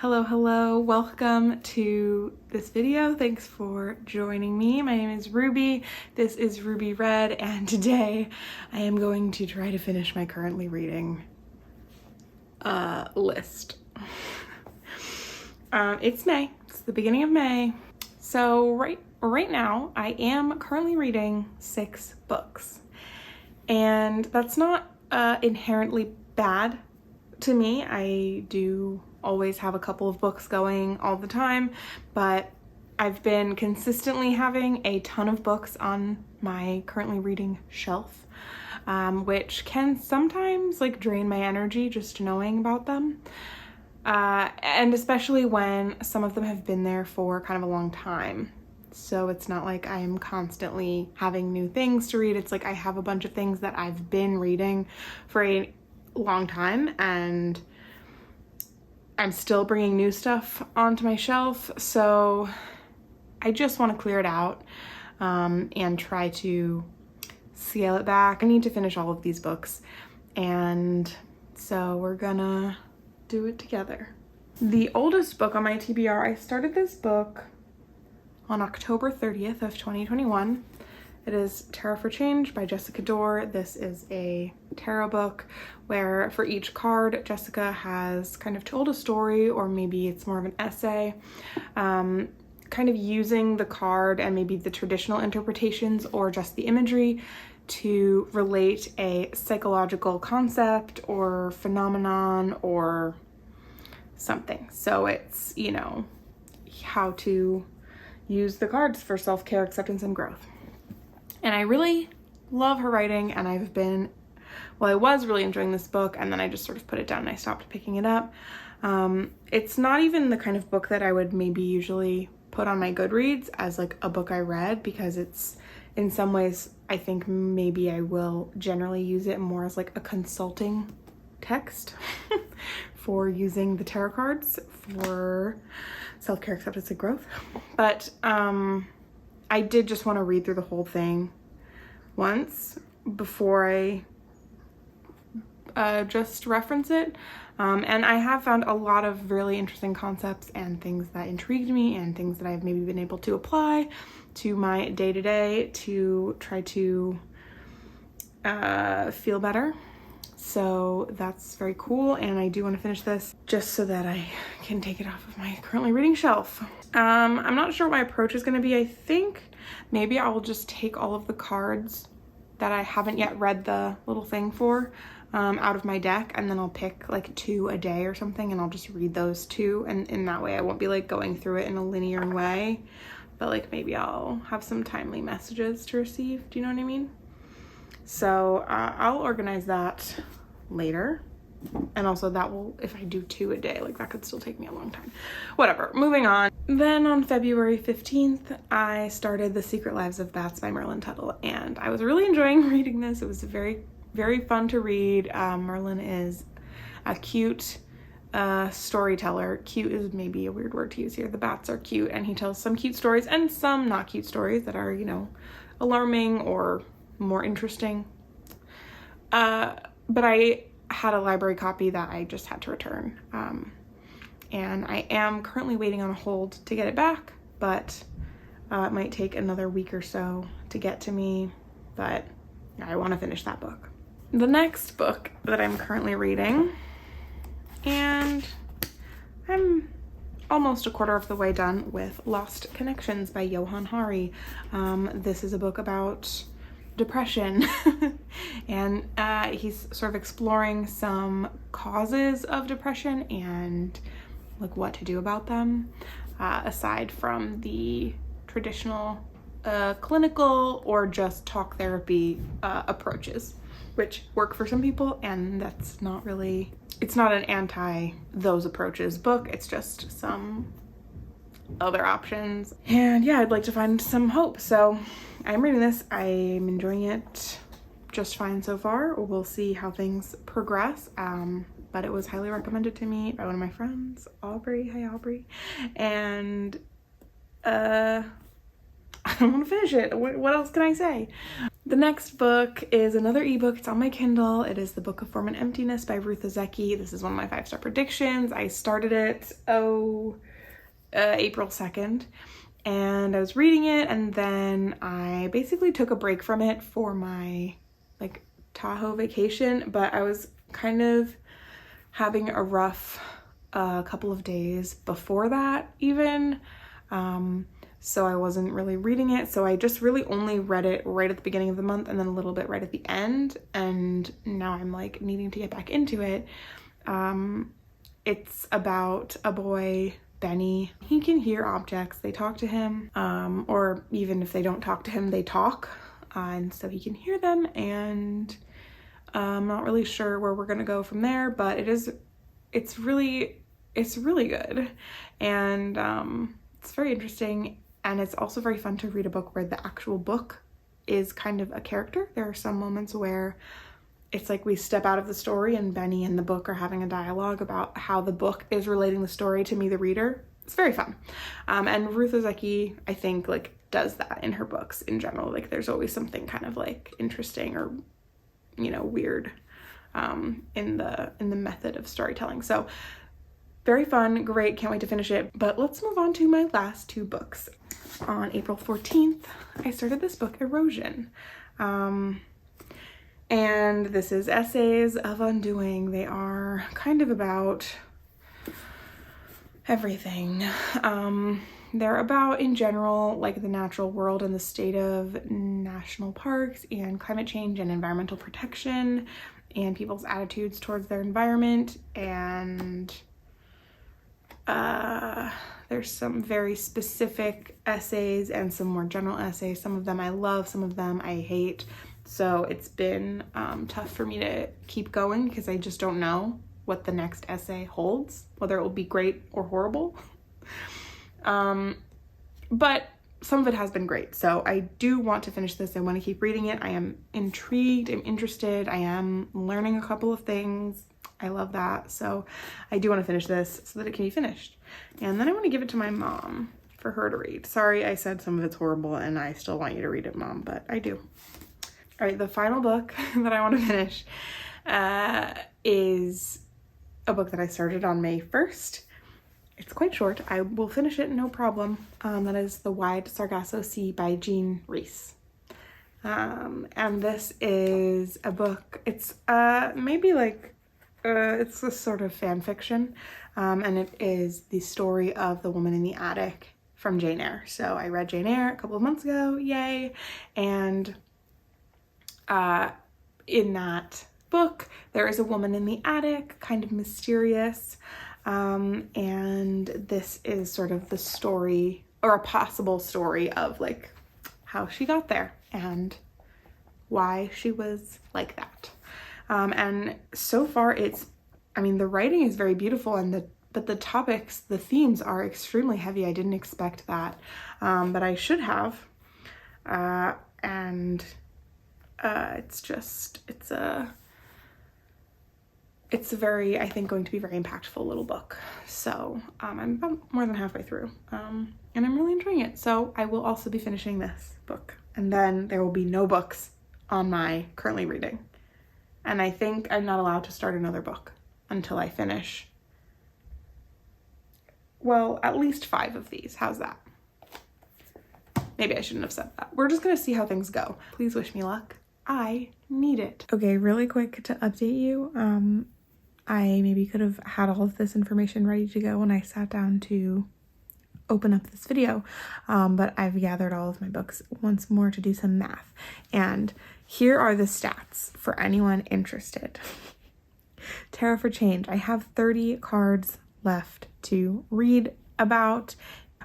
Hello, welcome to this video. Thanks for joining me. My name is Ruby. This is Ruby Red, and today I am going to try to finish my currently reading list. It's May. It's the beginning of May. So right now I am currently reading 6 books, and that's not inherently bad to me. I do always have a couple of books going all the time, but I've been consistently having a ton of books on my currently reading shelf, which can sometimes drain my energy just knowing about them. And especially when some of them have been there for kind of a long time. So it's not like I'm constantly having new things to read. It's like I have a bunch of things that I've been reading for a long time, and I'm still bringing new stuff onto my shelf. So I just want to clear it out and try to scale it back. I need to finish all of these books, and so we're gonna do it together. The oldest book on my TBR, I started this book on October 30th of 2021. It is Tarot for Change by Jessica Dorr. This is a tarot book where for each card, Jessica has kind of told a story, or maybe it's more of an essay, kind of using the card and maybe the traditional interpretations or just the imagery to relate a psychological concept or phenomenon or something. So it's, how to use the cards for self-care, acceptance, and growth. And I really love her writing, and I was really enjoying this book, and then I just sort of put it down and I stopped picking it up. It's not even the kind of book that I would maybe usually put on my Goodreads as a book I read, because it's, in some ways, I think maybe I will generally use it more as a consulting text for using the tarot cards for self-care, acceptance, and growth. But I did just want to read through the whole thing once before I just reference it. And I have found a lot of really interesting concepts and things that intrigued me and things that I've maybe been able to apply to my day-to-day to try to feel better. So that's very cool, and I do want to finish this just so that I can take it off of my currently reading shelf. I'm not sure what my approach is going to be. I think maybe I will just take all of the cards that I haven't yet read the little thing for out of my deck, and then I'll pick 2 a day or something, and I'll just read those 2, and in that way I won't be going through it in a linear way, but maybe I'll have some timely messages to receive. Do you know what I mean? So I'll organize that later. And also that will, if I do 2 a day, that could still take me a long time. Whatever, moving on. Then on February 15th, I started The Secret Lives of Bats by Merlin Tuttle, and I was really enjoying reading this. It was very, very fun to read. Merlin is a cute storyteller. Cute is maybe a weird word to use here. The bats are cute, and he tells some cute stories and some not cute stories that are, alarming or more interesting. But I had a library copy that I just had to return. And I am currently waiting on a hold to get it back, but it might take another week or so to get to me, but I want to finish that book. The next book that I'm currently reading, and I'm almost a quarter of the way done with, Lost Connections by Johann Hari. This is a book about depression and he's sort of exploring some causes of depression and what to do about them, aside from the traditional clinical or just talk therapy approaches, which work for some people, and that's not really, it's not an anti those approaches book, it's just some other options. And yeah, I'd like to find some hope, so I'm reading this. I'm enjoying it just fine so far. We'll see how things progress, but it was highly recommended to me by one of my friends, Aubrey. Hi Aubrey. And I want to finish it. What else can I say? The next book is another ebook. It's on my Kindle. It is The Book of Form and Emptiness by Ruth Ozeki. This is one of my 5-star predictions. I started it, April 2nd, and I was reading it, and then I basically took a break from it for my like Tahoe vacation, but I was kind of having a rough couple of days before that even. So I wasn't really reading it. So I just really only read it right at the beginning of the month and then a little bit right at the end. And now I'm like needing to get back into it. It's about a boy, Benny. He can hear objects. They talk to him, or even if they don't talk to him, they talk. And so he can hear them, and I'm not really sure where we're gonna go from there, but it's really good. And it's very interesting. And it's also very fun to read a book where the actual book is kind of a character. There are some moments where it's like we step out of the story and Benny and the book are having a dialogue about how the book is relating the story to me, the reader. It's very fun. And Ruth Ozeki, I think, like, does that in her books in general. Like, there's always something kind of like interesting or, you know, weird in the method of storytelling. So very fun, great, can't wait to finish it. But let's move on to my last 2 books. On April 14th, I started this book, Erosion. And this is essays of undoing. They are kind of about everything. They're about, in general, like the natural world and the state of national parks and climate change and environmental protection and people's attitudes towards their environment. And there's some very specific essays and some more general essays. Some of them I love, some of them I hate. So it's been tough for me to keep going because I just don't know what the next essay holds, whether it will be great or horrible. But some of it has been great. So I do want to finish this. I want to keep reading it. I am intrigued, I'm interested. I am learning a couple of things. I love that. So I do want to finish this so that it can be finished. And then I want to give it to my mom for her to read. Sorry, I said some of it's horrible and I still want you to read it, Mom, but I do. All right, the final book that I want to finish is a book that I started on May 1st. It's quite short. I will finish it, no problem. That is The Wide Sargasso Sea by Jean Rhys. And this is a book, it's maybe like, it's a sort of fan fiction, and it is the story of the woman in the attic from Jane Eyre. So I read Jane Eyre a couple of months ago, yay, and in that book there is a woman in the attic, kind of mysterious, and this is sort of the story, or a possible story, of like how she got there and why she was like that. And so far the writing is very beautiful, but the topics, the themes are extremely heavy. I didn't expect that, but I should have. It's a very, I think, going to be very impactful little book. So I'm about more than halfway through, and I'm really enjoying it. So I will also be finishing this book, and then there will be no books on my currently reading. And I think I'm not allowed to start another book until I finish, well, at least 5 of these. How's that? Maybe I shouldn't have said that. We're just gonna see how things go. Please wish me luck. I need it. Okay, really quick to update you. I maybe could have had all of this information ready to go when I sat down to open up this video, but I've gathered all of my books once more to do some math. And here are the stats for anyone interested. Terror for Change. I have 30 cards left to read about.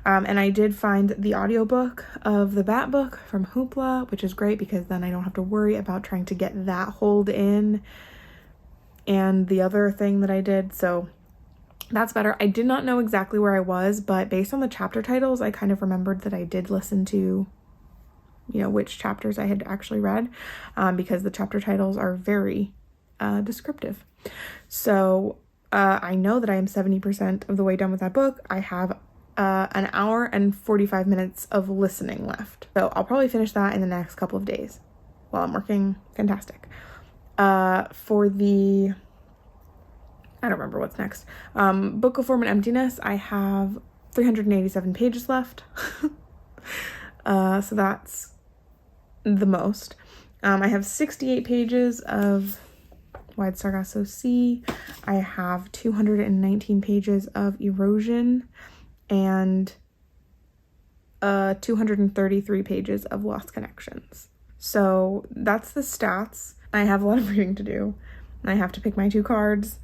And I did find the audiobook of the Bat Book from Hoopla, which is great because then I don't have to worry about trying to get that hold in and the other thing that I did. So that's better. I did not know exactly where I was, but based on the chapter titles, I kind of remembered that I did listen to, which chapters I had actually read, because the chapter titles are very descriptive. So I know that I am 70% of the way done with that book. I have an hour and 45 minutes of listening left. So I'll probably finish that in the next couple of days. while I'm working. Fantastic. For the, I don't remember what's next. Book of Form and Emptiness, I have 387 pages left. So that's the most. I have 68 pages of Wide Sargasso Sea. I have 219 pages of Erosion and 233 pages of Lost Connections. So that's the stats. I have a lot of reading to do. I have to pick my 2 cards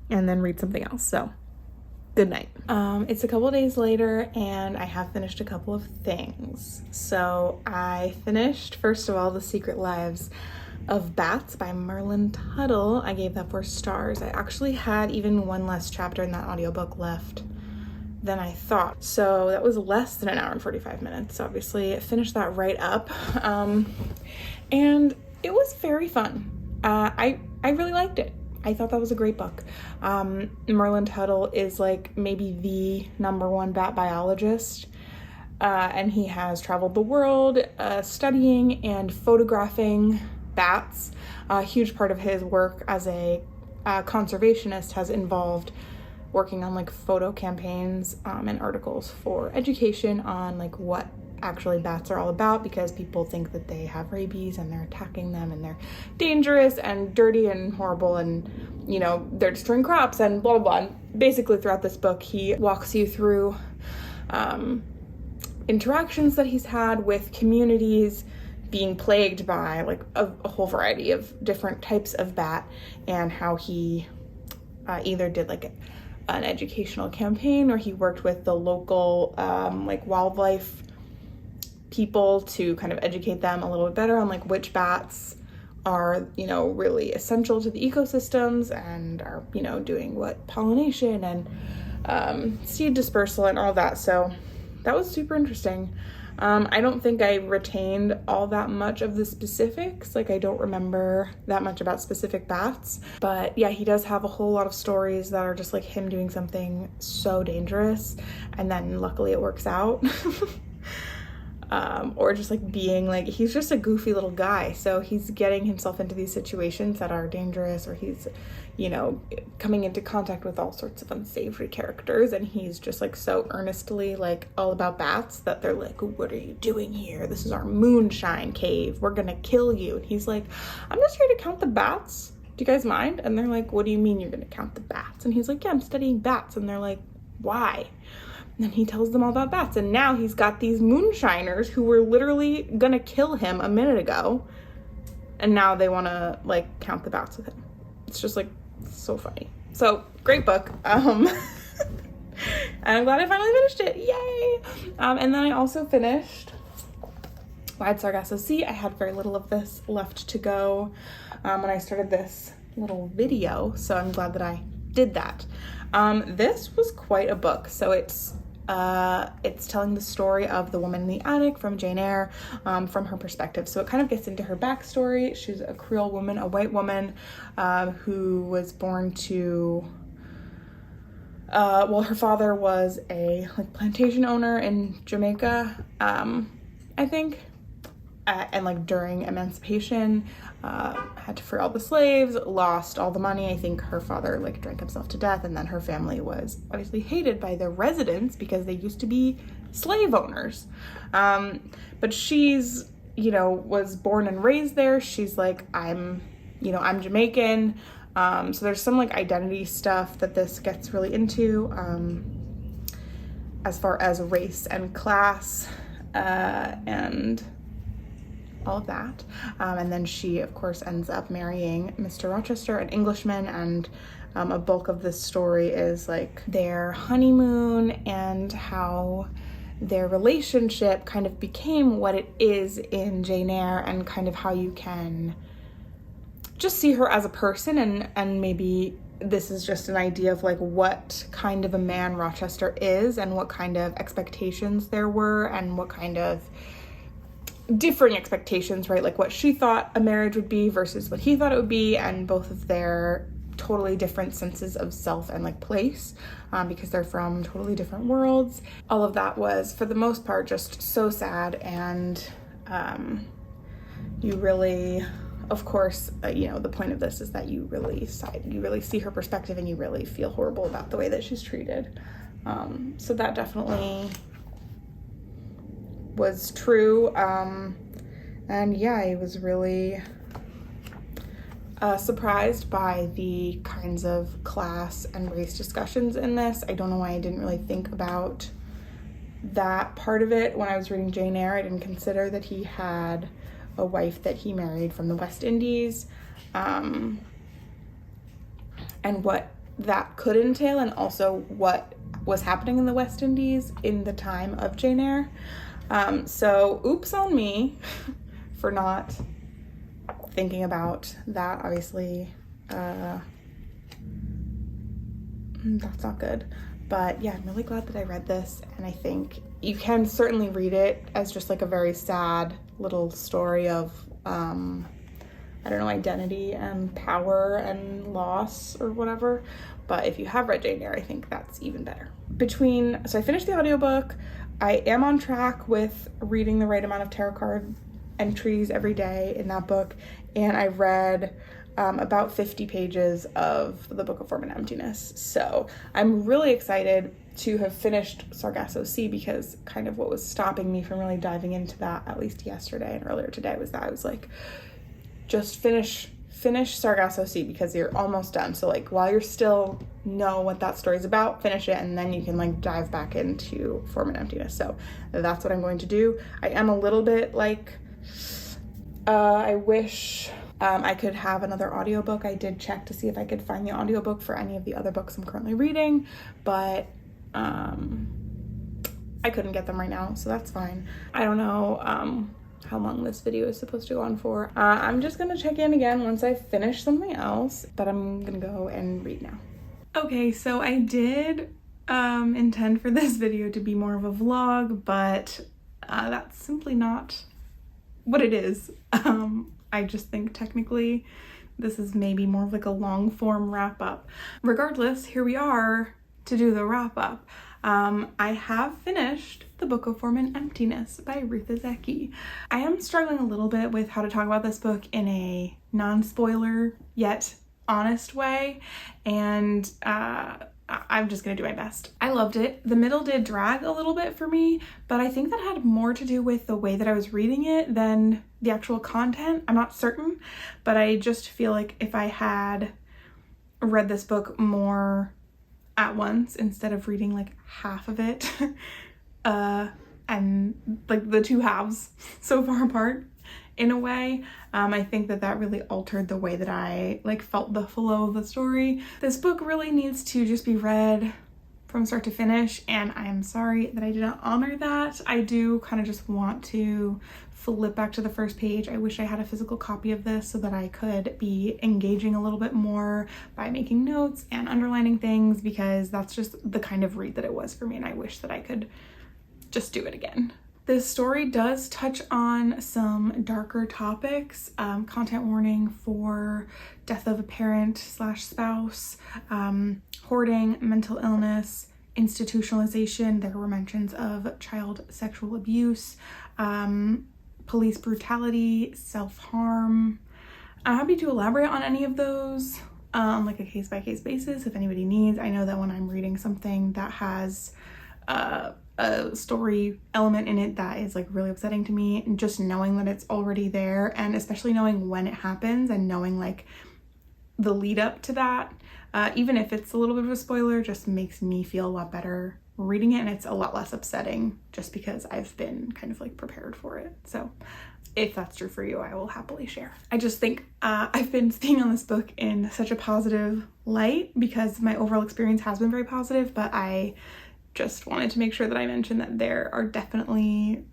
and then read something else. So good night. It's a couple days later and I have finished a couple of things. So I finished, first of all, The Secret Lives of Bats by Merlin Tuttle. I gave that 4 stars. I actually had even one less chapter in that audiobook left than I thought. So that was less than an hour and 45 minutes. Obviously, I finished that right up. And it was very fun. I really liked it. I thought that was a great book. Merlin Tuttle is like maybe the #1 bat biologist. And he has traveled the world studying and photographing bats. A huge part of his work as a conservationist has involved working on like photo campaigns and articles for education on like what actually bats are all about, because people think that they have rabies and they're attacking them and they're dangerous and dirty and horrible and, you know, they're destroying crops and blah, blah, blah. And basically throughout this book, he walks you through interactions that he's had with communities being plagued by like a whole variety of different types of bat, and how he either did like an educational campaign or he worked with the local like wildlife people to kind of educate them a little bit better on like which bats are, you know, really essential to the ecosystems and are, you know, doing what pollination and seed dispersal and all that. So that was super interesting. I don't think I retained all that much of the specifics. Like I don't remember that much about specific bats, but yeah, he does have a whole lot of stories that are just like him doing something so dangerous and then luckily it works out. Or just like being like, he's just a goofy little guy. So he's getting himself into these situations that are dangerous, or he's, you know, coming into contact with all sorts of unsavory characters. And he's just like so earnestly like all about bats that they're like, what are you doing here? This is our moonshine cave. We're gonna kill you. And he's like, I'm just here to count the bats. Do you guys mind? And they're like, what do you mean you're gonna count the bats? And he's like, yeah, I'm studying bats. And they're like, why? And he tells them all about bats. And now he's got these moonshiners who were literally gonna kill him a minute ago. And now they wanna like count the bats with him. It's just like so funny. So great book. And I'm glad I finally finished it. Yay! And then I also finished Wide Sargasso Sea. I had very little of this left to go when I started this little video. So I'm glad that I did that. This was quite a book. So it's telling the story of the woman in the attic from Jane Eyre, from her perspective. So it kind of gets into her backstory. She's a Creole woman, a white woman, who was born to, well, her father was a like plantation owner in Jamaica, I think. And like during emancipation, had to free all the slaves, lost all the money. I think her father like drank himself to death, and then her family was obviously hated by the residents because they used to be slave owners. But she's, you know, was born and raised there. She's like, I'm Jamaican. So there's some like identity stuff that this gets really into, as far as race and class, and all of that. And then she, of course, ends up marrying Mr. Rochester, an Englishman, and a bulk of this story is like their honeymoon and how their relationship kind of became what it is in Jane Eyre, and kind of how you can just see her as a person, and maybe this is just an idea of like what kind of a man Rochester is and what kind of expectations there were and what kind of differing expectations, right? Like what she thought a marriage would be versus what he thought it would be, and both of their totally different senses of self and like place, because they're from totally different worlds. All of that was, for the most part, just so sad and you really, of course, you know, the point of this is that you really see her perspective and you really feel horrible about the way that she's treated. So that definitely was true. And yeah, I was really surprised by the kinds of class and race discussions in this. I don't know why I didn't really think about that part of it when I was reading Jane Eyre. I didn't consider that he had a wife that he married from the West Indies, and what that could entail, and also what was happening in the West Indies in the time of Jane Eyre. So oops on me for not thinking about that. Obviously, that's not good. But yeah, I'm really glad that I read this, and I think you can certainly read it as just like a very sad little story of, I don't know, identity and power and loss or whatever. But if you have read Jane Eyre, I think that's even better. So I finished the audiobook. I am on track with reading the right amount of tarot card entries every day in that book, and I read about 50 pages of the Book of Form and Emptiness. So I'm really excited to have finished Sargasso Sea, because kind of what was stopping me from really diving into that, at least yesterday and earlier today, was that I was like, just finish Sargasso Sea because you're almost done. So like while you're still know what that story's about, finish it, and then you can like dive back into Form and Emptiness. So that's what I'm going to do. I am a little bit like, I wish I could have another audiobook. I did check to see if I could find the audiobook for any of the other books I'm currently reading, but I couldn't get them right now, so that's fine. I don't know how long this video is supposed to go on for. I'm just gonna check in again once I finish something else, but I'm gonna go and read now. Okay, so I did intend for this video to be more of a vlog, but that's simply not what it is. I just think technically this is maybe more of like a long form wrap up. Regardless, here we are to do the wrap up. I have finished the Book of Form and Emptiness by Ruth Ozeki. I am struggling a little bit with how to talk about this book in a non-spoiler yet honest way, and I'm just gonna do my best. I loved it. The middle did drag a little bit for me, but I think that had more to do with the way that I was reading it than the actual content. I'm not certain, but I just feel like if I had read this book more at once instead of reading like half of it, and like the two halves so far apart in a way, I think that really altered the way that I like felt the flow of the story. This book really needs to just be read from start to finish, and I am sorry that I did not honor that. I do kind of just want to flip back to the first page. I wish I had a physical copy of this so that I could be engaging a little bit more by making notes and underlining things, because that's just the kind of read that it was for me, and I wish that I could just do it again. This story does touch on some darker topics, content warning for death of a parent/spouse, hoarding, mental illness, institutionalization. There were mentions of child sexual abuse, police brutality, self-harm. I'm happy to elaborate on any of those on like a case-by-case basis if anybody needs. I know that when I'm reading something that has a story element in it that is like really upsetting to me, and just knowing that it's already there, and especially knowing when it happens and knowing like the lead up to that, even if it's a little bit of a spoiler, just makes me feel a lot better reading it, and it's a lot less upsetting just because I've been kind of like prepared for it. So if that's true for you, I will happily share. I just think I've been speaking on this book in such a positive light because my overall experience has been very positive, but I just wanted to make sure that I mentioned that there are definitely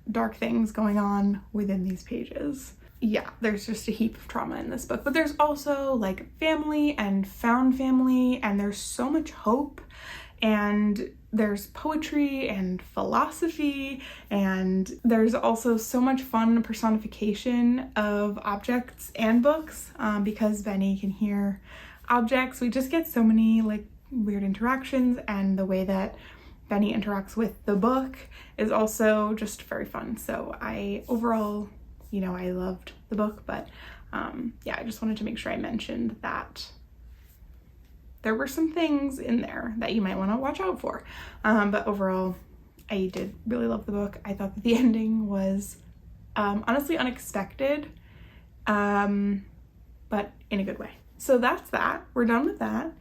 dark things going on within these pages. Yeah, there's just a heap of trauma in this book, but there's also like family and found family, and there's so much hope, and there's poetry and philosophy, and there's also so much fun personification of objects and books, because Benny can hear objects. We just get so many like weird interactions, and the way that Benny interacts with the book is also just very fun. So I overall you know, I loved the book, but yeah, I just wanted to make sure I mentioned that there were some things in there that you might want to watch out for. But overall, I did really love the book. I thought that the ending was honestly unexpected, but in a good way. So that's that. We're done with that.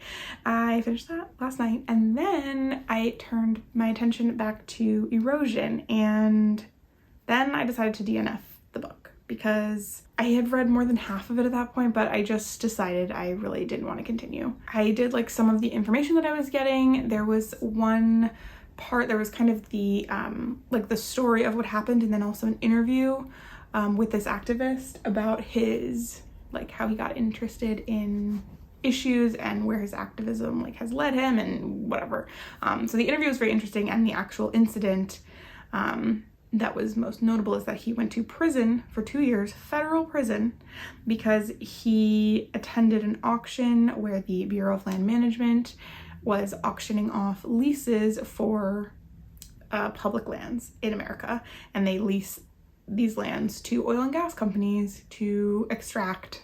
I finished that last night, and then I turned my attention back to Erosion, and then I decided to DNF the book because I had read more than half of it at that point, but I just decided I really didn't want to continue. I did like some of the information that I was getting. There was one part, there was kind of the like the story of what happened, and then also an interview with this activist about his, like, how he got interested in issues and where his activism like has led him and whatever. So the interview was very interesting, and the actual incident that was most notable is that he went to prison for 2 years, federal prison, because he attended an auction where the Bureau of Land Management was auctioning off leases for public lands in America, and they lease these lands to oil and gas companies to extract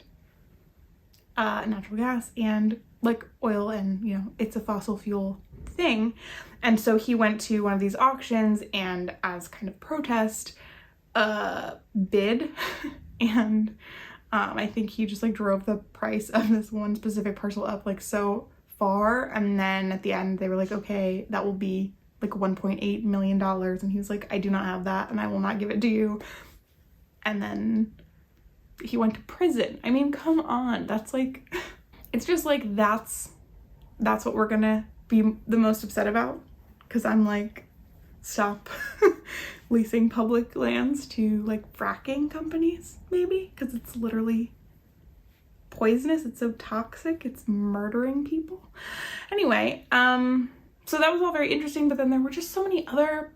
natural gas and like oil, and you know, it's a fossil fuel thing. And so he went to one of these auctions and as kind of protest bid and I think he just like drove the price of this one specific parcel up like so far, and then at the end they were like, okay, that will be like $1.8 million, and he was like, I do not have that and I will not give it to you. And then he went to prison. I mean, come on, that's like, it's just like that's what we're gonna be the most upset about, because I'm like, stop leasing public lands to like fracking companies, maybe, because it's literally poisonous, it's so toxic, it's murdering people. Anyway, so that was all very interesting, but then there were just so many other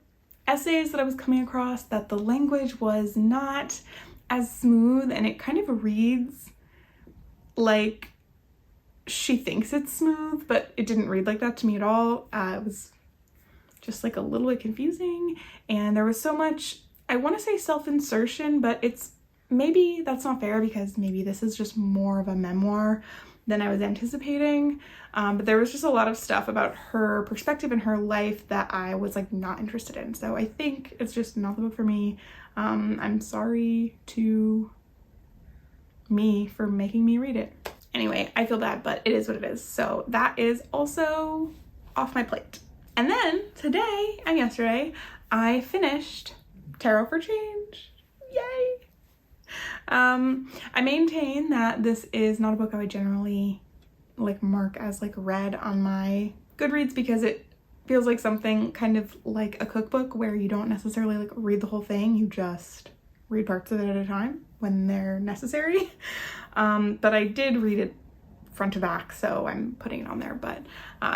essays that I was coming across that the language was not as smooth, and it kind of reads like she thinks it's smooth, but it didn't read like that to me at all. It was just like a little bit confusing, and there was so much, I want to say self-insertion, but it's, maybe that's not fair because maybe this is just more of a memoir than I was anticipating. But there was just a lot of stuff about her perspective and her life that I was like not interested in. So I think it's just not the book for me. I'm sorry to me for making me read it. Anyway, I feel bad, but it is what it is. So that is also off my plate. And then today and yesterday, I finished Tarot for Change. Yay! I maintain that this is not a book I would generally like mark as like read on my Goodreads, because it feels like something kind of like a cookbook where you don't necessarily like read the whole thing, you just read parts of it at a time when they're necessary. But I did read it front to back, so I'm putting it on there. But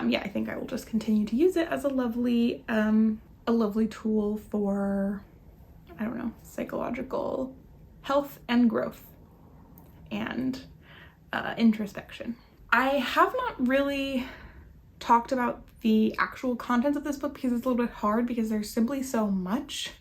yeah, I think I will just continue to use it as a lovely tool for, I don't know, psychological health and growth and introspection. I have not really talked about the actual contents of this book because it's a little bit hard because there's simply so much.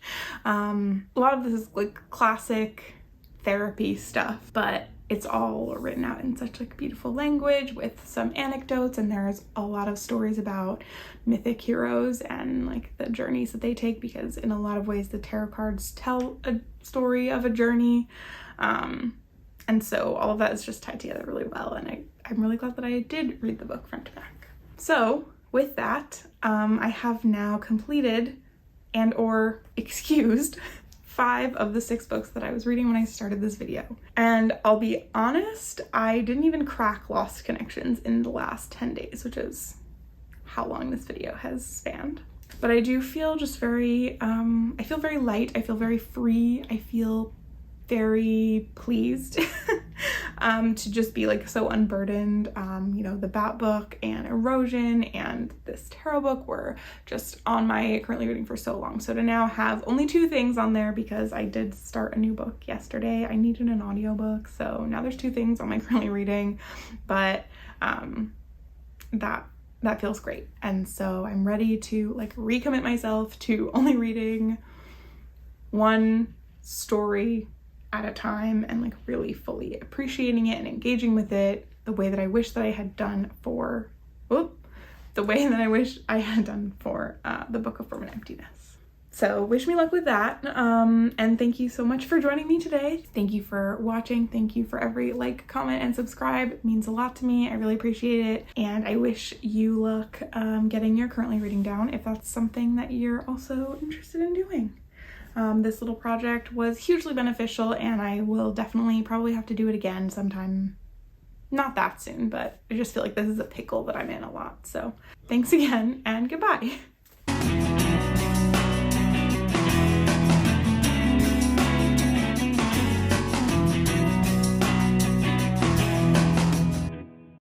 A lot of this is like classic therapy stuff, but it's all written out in such like beautiful language with some anecdotes, and there's a lot of stories about mythic heroes and like the journeys that they take, because in a lot of ways the tarot cards tell a story of a journey. And so all of that is just tied together really well, and I'm really glad that I did read the book front to back. So with that, I have now completed and or excused 5 of the 6 books that I was reading when I started this video. And I'll be honest, I didn't even crack Lost Connections in the last 10 days, which is how long this video has spanned. But I do feel just very, I feel very light, I feel very free, I feel very pleased to just be like so unburdened. You know, the Bat book and Erosion and this tarot book were just on my currently reading for so long. So to now have only 2 things on there, because I did start a new book yesterday, I needed an audiobook, so now there's 2 things on my currently reading, but that feels great. And so I'm ready to like recommit myself to only reading 1 story at a time and like really fully appreciating it and engaging with it the way that I wish that I had done for, the Book of Permanent Emptiness. So wish me luck with that. And thank you so much for joining me today. Thank you for watching. Thank you for every like, comment, and subscribe. It means a lot to me. I really appreciate it. And I wish you luck getting your currently reading down if that's something that you're also interested in doing. This little project was hugely beneficial, and I will definitely probably have to do it again sometime. Not that soon, but I just feel like this is a pickle that I'm in a lot. So thanks again, and goodbye.